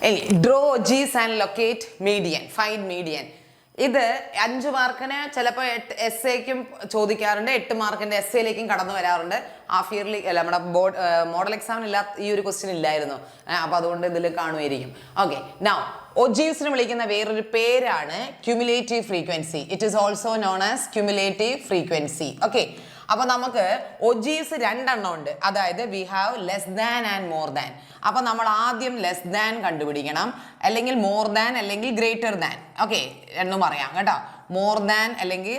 Draw Ogives and locate median. Find median. This 5 മാർക്കിന് ചിലപ്പോൾ എസ്സേക്കും ചോദിക്കാറുണ്ട് 8 മാർക്കിന്റെ എസ്സേയിലേക്കും കടന്നു വരാറുണ്ട് ഹാഫ് ഇയർലി അല്ല നമ്മുടെ ബോർഡ് മോഡൽ എക്സാമിന് ഇല്ല ഈ ഒരു ക്വസ്റ്റ്യൻ ഇല്ലായിരുന്നു അപ്പോൾ അതുകൊണ്ട് ഇതിൽ കാണുമായിരിക്കും ഓക്കേ നൗ ഒജീവ്സിനെ വിളിക്കുന്ന വേറൊരു പേരാണ് cumulative frequency it is also known as cumulative frequency okay അപ്പോൾ നമുക്ക് ഒജീവ്സ് രണ്ടെണ്ണം ഉണ്ട് അതായത് we have less than and more than അപ്പോൾ നമ്മൾ ആദ്യം ലെസ് ദാൻ കണ്ടുപിടിക്കണം അല്ലെങ്കിൽ മോർ ദാൻ അല്ലെങ്കിൽ ഗ്രേറ്റർ ദാൻ ഓക്കെ എന്നും പറയാം കേട്ടോ മോർ ദാൻ അല്ലെങ്കിൽ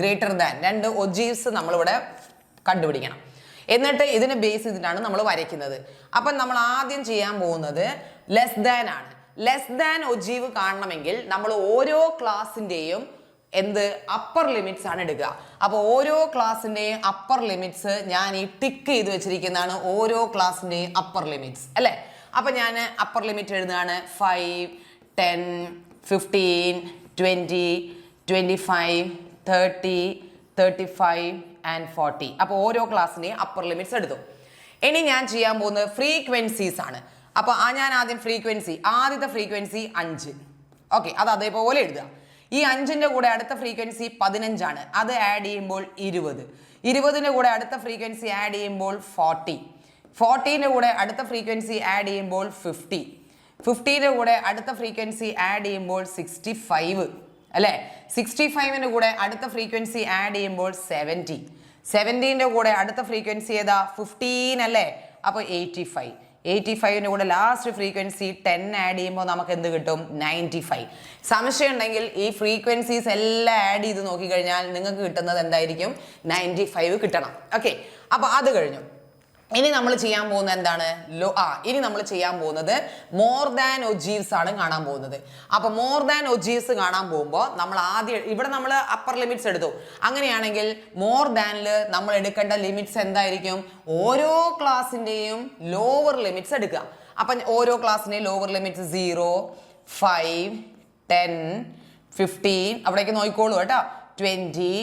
ഗ്രേറ്റർ ദാൻ രണ്ട് ഒജീവ്സ് നമ്മളിവിടെ കണ്ടുപിടിക്കണം എന്നിട്ട് ഇതിനെ ബേസ് ചെയ്തിട്ടാണ് നമ്മൾ വരയ്ക്കുന്നത് അപ്പം നമ്മൾ ആദ്യം ചെയ്യാൻ പോകുന്നത് ലെസ് ദാൻ ആണ് ലെസ് ദാൻ ഒജീവ് കാണണമെങ്കിൽ നമ്മൾ ഓരോ ക്ലാസ്സിൻ്റെയും എന്ത് അപ്പർ ലിമിറ്റ്സ് ആണ് എടുക്കുക അപ്പോൾ ഓരോ ക്ലാസ്സിൻ്റെയും അപ്പർ ലിമിറ്റ്സ് ഞാൻ ഈ ടിക്ക് ചെയ്ത് വെച്ചിരിക്കുന്നതാണ് ഓരോ ക്ലാസ്സിൻ്റെയും അപ്പർ ലിമിറ്റ്സ് അല്ലേ അപ്പോൾ ഞാൻ അപ്പർ ലിമിറ്റ് എഴുതുകയാണ് 5 10 15 20 25 30 35 ആൻഡ് 40 അപ്പോൾ ഓരോ ക്ലാസ്സിൻ്റെയും അപ്പർ ലിമിറ്റ്സ് എടുത്തു ഇനി ഞാൻ ചെയ്യാൻ പോകുന്നത് ഫ്രീക്വൻസീസ് ആണ് അപ്പോൾ ഞാൻ ആദ്യം ഫ്രീക്വൻസി ആദ്യത്തെ ഫ്രീക്വൻസി 5 ഓക്കെ അത് അതേപോലെ എഴുതുക ഈ 5ന്റെ കൂടെ അടുത്ത ഫ്രീക്വൻസി 15 ആണ് അത് ആഡ് ചെയ്യുമ്പോൾ 20 20ന്റെ കൂടെ അടുത്ത ഫ്രീക്വൻസി ആഡ് ചെയ്യുമ്പോൾ 40 40ന്റെ കൂടെ അടുത്ത ഫ്രീക്വൻസി ആഡ് ചെയ്യുമ്പോൾ 50 50ന്റെ കൂടെ അടുത്ത ഫ്രീക്വൻസി ആഡ് ചെയ്യുമ്പോൾ 65 അല്ലേ 65ന്റെ കൂടെ അടുത്ത ഫ്രീക്വൻസി ആഡ് ചെയ്യുമ്പോൾ 70 70ന്റെ കൂടെ അടുത്ത ഫ്രീക്വൻസി ഏതാ 15 അല്ലേ അപ്പോൾ 85 85ന്റെ കൂടെ ലാസ്റ്റ് ഫ്രീക്വൻസി 10 ആഡ് ചെയ്യുമ്പോൾ നമുക്ക് എന്ത് കിട്ടും 95 സംശയം ഉണ്ടെങ്കിൽ ഈ ഫ്രീക്വൻസീസ് എല്ലാം ആഡ് ചെയ്ത് നോക്കിക്കഴിഞ്ഞാൽ നിങ്ങൾക്ക് കിട്ടുന്നത് എന്തായിരിക്കും 95 കിട്ടണം ഓക്കെ അപ്പോൾ അത് കഴിഞ്ഞു ഇനി നമ്മൾ ചെയ്യാൻ പോകുന്നത് എന്താണ് ഇനി നമ്മൾ ചെയ്യാൻ പോകുന്നത് മോർ ദാൻ ഒജീവ്സ് ആണ് കാണാൻ പോകുന്നത് അപ്പോൾ മോർ ദാൻ ഒജീവ്സ് കാണാൻ പോകുമ്പോൾ നമ്മൾ ആദ്യം ഇവിടെ നമ്മൾ അപ്പർ ലിമിറ്റ്സ് എടുത്തു അങ്ങനെയാണെങ്കിൽ മോർ ദാനിൽ നമ്മൾ എടുക്കേണ്ട ലിമിറ്റ്സ് എന്തായിരിക്കും ഓരോ ക്ലാസ്സിൻ്റെയും ലോവർ ലിമിറ്റ്സ് എടുക്കുക അപ്പം ഓരോ ക്ലാസ്സിൻ്റെയും ലോവർ ലിമിറ്റ്സ് 0 5 10 15 അവിടേക്ക് നോക്കിക്കോളൂ കേട്ടോ 20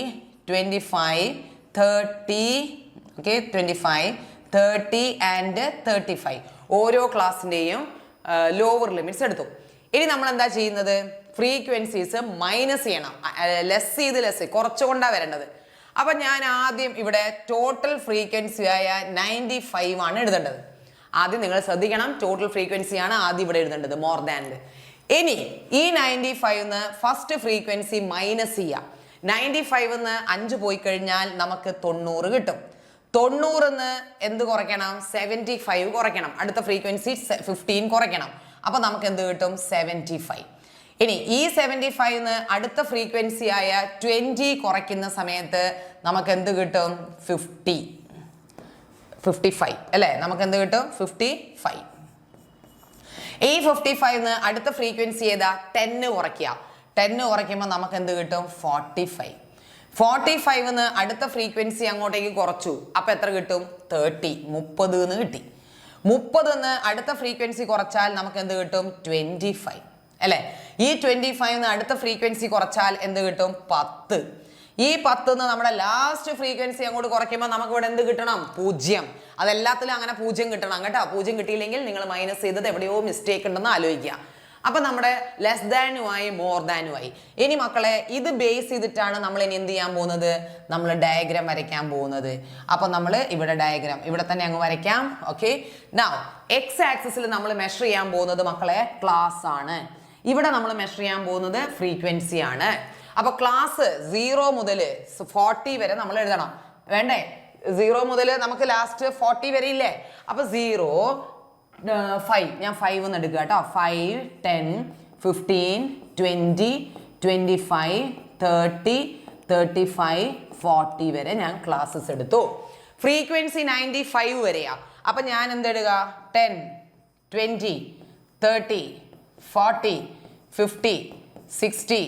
25 30 ഓക്കെ 25 30 ആൻഡ് 35 ഓരോ ക്ലാസ്സിൻ്റെയും ലോവർ ലിമിറ്റ്സ് എടുത്തു ഇനി നമ്മൾ എന്താ ചെയ്യുന്നത് ഫ്രീക്വൻസീസ് മൈനസ് ചെയ്യണം ലെസ് ചെയ്ത് ലെസ് കുറച്ചുകൊണ്ടാണ് വരേണ്ടത് അപ്പം ഞാൻ ആദ്യം ഇവിടെ ടോട്ടൽ ഫ്രീക്വൻസി ആയ 95 ആണ് എഴുതേണ്ടത് ആദ്യം നിങ്ങൾ ശ്രദ്ധിക്കണം ടോട്ടൽ ഫ്രീക്വൻസിയാണ് ആദ്യം ഇവിടെ എഴുതേണ്ടത് മോർ ദാനിൽ ഇനി ഈ 95ന്ന് ഫസ്റ്റ് ഫ്രീക്വൻസി മൈനസ് ചെയ്യുക 95ന്ന് 5 പോയി കഴിഞ്ഞാൽ നമുക്ക് 90 കിട്ടും 90ന്ന് എന്ത് കുറയ്ക്കണം 75 കുറയ്ക്കണം അടുത്ത ഫ്രീക്വൻസി 15 കുറയ്ക്കണം അപ്പോൾ നമുക്ക് എന്ത് കിട്ടും 75 ഇനി ഈ 75ന്ന് അടുത്ത ഫ്രീക്വൻസി ആയ 20 കുറയ്ക്കുന്ന സമയത്ത് നമുക്ക് എന്ത് കിട്ടും 55 അല്ലേ നമുക്ക് എന്ത് കിട്ടും 55 ഈ 55ന്ന് അടുത്ത ഫ്രീക്വൻസി ഏതാ 10 കുറയ്ക്കുക 10 കുറയ്ക്കുമ്പോൾ നമുക്ക് എന്ത് കിട്ടും 45 45ന്ന് അടുത്ത ഫ്രീക്വൻസി അങ്ങോട്ടേക്ക് കുറച്ചു അപ്പോൾ എത്ര കിട്ടും 30 എന്ന് കിട്ടി 30ന്ന് അടുത്ത ഫ്രീക്വൻസി കുറച്ചാൽ നമുക്ക് എന്ത് കിട്ടും 25 അല്ലേ ഈ 25ന്ന് അടുത്ത ഫ്രീക്വൻസി കുറച്ചാൽ എന്ത് കിട്ടും 10 ഈ 10ന്ന് നമ്മുടെ ലാസ്റ്റ് ഫ്രീക്വൻസി അങ്ങോട്ട് കുറയ്ക്കുമ്പോൾ നമുക്ക് ഇവിടെ എന്ത് കിട്ടണം 0 അതെല്ലാത്തിലും അങ്ങനെ 0 കിട്ടണം കേട്ടോ 0 കിട്ടിയില്ലെങ്കിൽ നിങ്ങൾ മൈനസ് ചെയ്തത് എവിടെയോ മിസ്റ്റേക്ക് ഉണ്ടെന്ന് ആലോചിക്കുക അപ്പം നമ്മുടെ ലെസ് ദാനുമായി മോർ ദാനുമായി ഇനി മക്കളെ ഇത് ബേസ് ചെയ്തിട്ടാണ് നമ്മൾ ഇനി എന്ത് ചെയ്യാൻ പോകുന്നത് നമ്മൾ ഡയഗ്രാം വരയ്ക്കാൻ പോകുന്നത് അപ്പം നമ്മൾ ഇവിടെ ഡയഗ്രാം ഇവിടെ തന്നെ അങ്ങ് വരയ്ക്കാം ഓക്കെ നൗ എക്സ് ആക്സിസിൽ നമ്മൾ മെഷർ ചെയ്യാൻ പോകുന്നത് മക്കളെ ക്ലാസ് ആണ് ഇവിടെ നമ്മൾ മെഷർ ചെയ്യാൻ പോകുന്നത് ഫ്രീക്വൻസി ആണ് അപ്പോൾ ക്ലാസ് 0 മുതൽ 40 വരെ നമ്മൾ എഴുതണം വേണ്ടേ 0 മുതൽ നമുക്ക് ലാസ്റ്റ് 40 വരെ ഇല്ലേ അപ്പോൾ 0 5 ഞാൻ 5 എന്ന് എടുക്കുക കേട്ടോ 5 10 15 20 25 30 35 40 വരെ ഞാൻ ക്ലാസ്സസ് എടുത്തു ഫ്രീക്വൻസി 95 വരെയാ അപ്പം ഞാൻ എന്തെടുക്കുക 10 20 30 40 50 60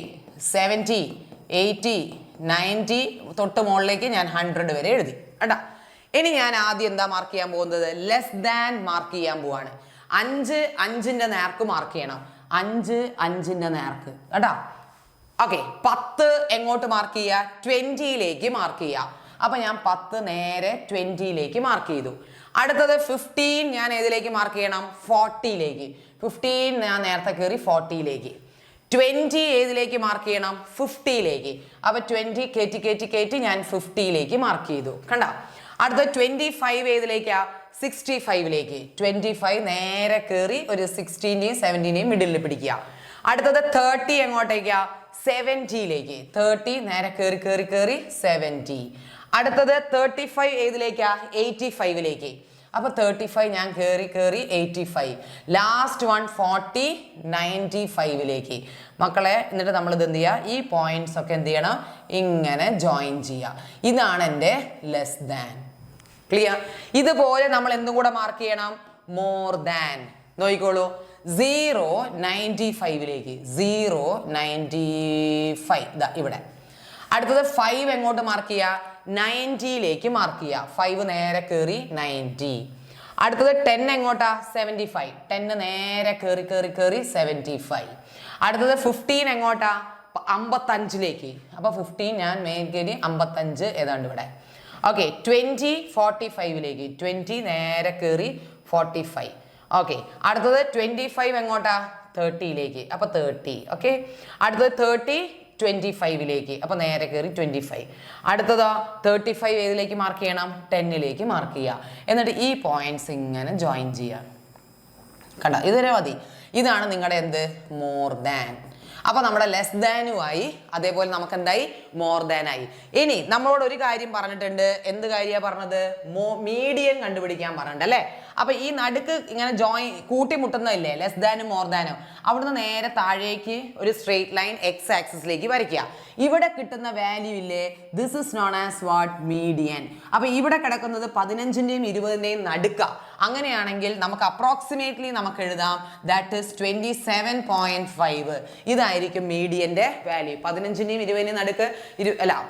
70 80 90 തൊട്ട് മുകളിലേക്ക് ഞാൻ 100 വരെ എഴുതി കേട്ടോ ഇനി ഞാൻ ആദ്യം എന്താ മാർക്ക് ചെയ്യാൻ പോകുന്നത് ലെസ് ദാൻ മാർക്ക് ചെയ്യാൻ പോവാണ് 5 5ന്റെ നേർക്ക് മാർക്ക് ചെയ്യണം 5 5ന്റെ നേർക്ക് കേട്ടോ ഓക്കെ 10 എങ്ങോട്ട് മാർക്ക് ചെയ്യുക 20ലേക്ക് മാർക്ക് ചെയ്യുക അപ്പോൾ ഞാൻ 10 നേരെ 20ലേക്ക് മാർക്ക് ചെയ്തു അടുത്തത് 15 ഞാൻ ഏതിലേക്ക് മാർക്ക് ചെയ്യണം 40ലേക്ക് 15 ഞാൻ നേരത്തെ കയറി 40യിലേക്ക്. 20 ഏതിലേക്ക് മാർക്ക് ചെയ്യണം? 50യിലേക്ക്. അപ്പൊ 20 കയറ്റി ഞാൻ 50യിലേക്ക് മാർക്ക് ചെയ്തു. കണ്ട? അടുത്ത 25 ഏതിലേക്കാ? 65യിലേക്ക്. 25 നേരെ കയറി ഒരു 16നെയും 17നെയും മിഡിലിൽ പിടിക്കുക. അടുത്തത് 30 എങ്ങോട്ടേക്കാ? 70യിലേക്ക്. 30 നേരെ കയറി 70. അടുത്തത് 35 ഏതിലേക്കാ? 85യിലേക്ക്. അപ്പൊ 35 ഞാൻ കയറി 85. Last one 40 95യിലേക്ക്. മക്കളെ എന്നിട്ട് നമ്മൾ ഇത് എന്ത് ചെയ്യുക? ഈ പോയിന്റ്സ് ഒക്കെ എന്ത് ചെയ്യണം? ഇങ്ങനെ ജോയിൻ ചെയ്യുക. ഇതാണ് എൻ്റെ ലെസ് ദാൻ. ക്ലിയർ? ഇതുപോലെ നമ്മൾ എന്തും കൂടെ മാർക്ക് ചെയ്യണം? More than. നോക്കിക്കോളൂ. 0 95യിലേക്ക്. 0 95 ഇതാ ഇവിടെ. അടുത്തത് 5 എങ്ങോട്ട് മാർക്ക് ചെയ്യുക? 90യിലേക്ക് മാർക്ക് ചെയ്യുക. 5 നേരെ കയറി 90. അടുത്തത് 10 എങ്ങോട്ടാ? 75. 10 നേരെ കയറി 75. അടുത്തത് 15 എങ്ങോട്ടാ? 55ലേക്ക്. അപ്പൊ 15 ഞാൻ മേൽക്കേരി 55 ഏതാണ്ട് ഇവിടെ. ഓക്കെ. 20 45യിലേക്ക്. 20 നേരെ കയറി 45. ഓക്കെ. അടുത്തത് 25 എങ്ങോട്ടാ? 30യിലേക്ക്. അപ്പൊ 30. ഓക്കെ. അടുത്തത് 30 25യിലേക്ക്. അപ്പൊ നേരെ കയറി 25. അടുത്തതോ 35 ഏതിലേക്ക് മാർക്ക് ചെയ്യണം? 10യിലേക്ക് മാർക്ക് ചെയ്യുക. എന്നിട്ട് ഈ പോയിന്റ്സ് ഇങ്ങനെ ജോയിൻ ചെയ്യുക. കണ്ട? ഇതുവരെ മതി. ഇതാണ് നിങ്ങളുടെ എന്ത്? More than. അപ്പൊ നമ്മുടെ ലെസ് ദാനുമായി അതേപോലെ നമുക്ക് എന്തായി? മോർ ദാൻ ആയി. ഇനി നമ്മളോട് ഒരു കാര്യം പറഞ്ഞിട്ടുണ്ട്. എന്ത് കാര്യമാണ് പറഞ്ഞത്? മീഡിയൻ കണ്ടുപിടിക്കാൻ പറഞ്ഞിട്ടുണ്ട് അല്ലേ? അപ്പൊ ഈ നടുക്ക് ഇങ്ങനെ കൂട്ടിമുട്ടുന്നതല്ലേ ലെസ് ദാനും മോർ ദാനും? അവിടുന്ന് നേരെ താഴേക്ക് ഒരു സ്ട്രെയിറ്റ് ലൈൻ എക്സ് ആക്സിസിലേക്ക് വരയ്ക്കുക. ഇവിടെ കിട്ടുന്ന വാല്യൂ ഇല്ലേ? This is known as what? Median. അപ്പൊ ഇവിടെ കിടക്കുന്നത് 15ന്റെയും 20ന്റെയും നടുക്ക. അങ്ങനെയാണെങ്കിൽ നമുക്ക് അപ്രോക്സിമേറ്റ്ലി നമുക്ക് എഴുതാം ദാറ്റ് ഇസ് 27.5. ഇതായിരിക്കും മീഡിയന്റെ വാല്യൂ. 15ന്റെയും 20ന്റെയും നടുക്ക്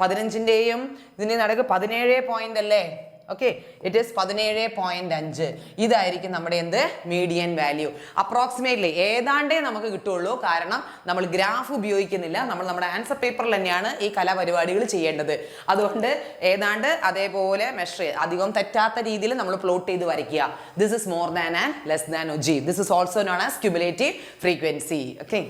15ന്റെയും ഇതിന്റെയും നടുക്ക് 17 പോയിന്റ് അല്ലേ? ഓക്കെ. It is 17.5. ഇതായിരിക്കും നമ്മുടെ എന്ത്? Median value. അപ്രോക്സിമേറ്റ്ലി ഏതാണ്ടേ നമുക്ക് കിട്ടുള്ളൂ. കാരണം നമ്മൾ ഗ്രാഫ് ഉപയോഗിക്കുന്നില്ല. നമ്മൾ നമ്മുടെ ആൻസർ പേപ്പറിൽ തന്നെയാണ് ഈ കലാപരിപാടികൾ ചെയ്യേണ്ടത്. അതുകൊണ്ട് ഏതാണ്ട് അതേപോലെ മെഷർ അധികം തെറ്റാത്ത രീതിയിൽ നമ്മൾ പ്ലോട്ട് ചെയ്ത് വരയ്ക്കുക. This is more than and less than ogive. This is also known as cumulative frequency. Okay.